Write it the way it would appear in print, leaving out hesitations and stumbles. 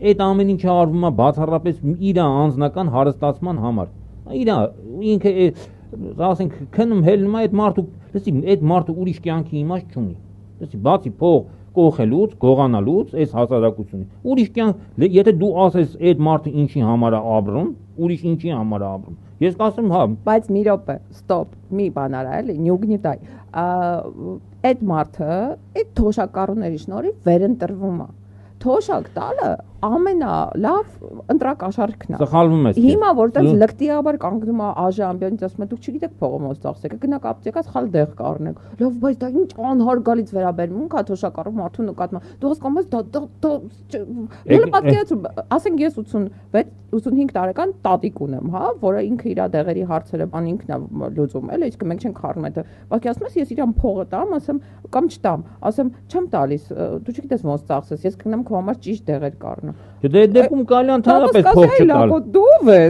այդ ամեն ինչը արվում է բացառապես իր անձնական հարստացման համար։ Իր ինքը ասենք քնում հելնում է այդ մարդու, լսի, այդ մարդը ուրիշ կյանքի իմաստ չունի։ Լսի, բացի փող կողելուց, գողանալուց, այս հասարակությունը։ Ուրիշ կյանք, եթե դու ասես այդ մարդը ինչի համար է ապրում, ուրիշ ինչի համար է ապրում։ Ես կասեմ, հա, բայց մի րոպե, ստոպ, մի բան արա, էլի, նյուգնիտայ։ Այդ մարդը այդ թոշակառուների շնորհիվ վերընտրվում է։ Թոշակ տալը ամենալավ ընտրակաշառքն է։ Սխալվում ես։ Հիմա որտեղ լկտիաբար կանգնում է ԱԺ-ամբյանից ասում է դուք չգիտեք փողոց ծախսեք, գնաք ապտեկա սխալ դեղ կառնեք։ Լավ, բայց դա ինչ անհարգալից վերաբերմունք է թոշակառու մարդու նկատմամբ։ Դու հասկանում ես դա պատկերացրու, ասենք ես 86-85 տարեկան տատիկ ունեմ, հա, որը ինքը իր դեղերի հարցերը բան ինքն է լուծում, էլի, իսկ մենք չենք խառնում այդ։ Պատկերացնում ես, ես իրան փողը տամ, ասեմ կամ չտամ, ասեմ չեմ տալիս, դու չգիտես ոնց ծախսես, ես կգնամ քո համար ճիշտ դեղեր կառնեմ։ Դե դեպքում կարելի է ընդհանրապես փող չտալ։ Դու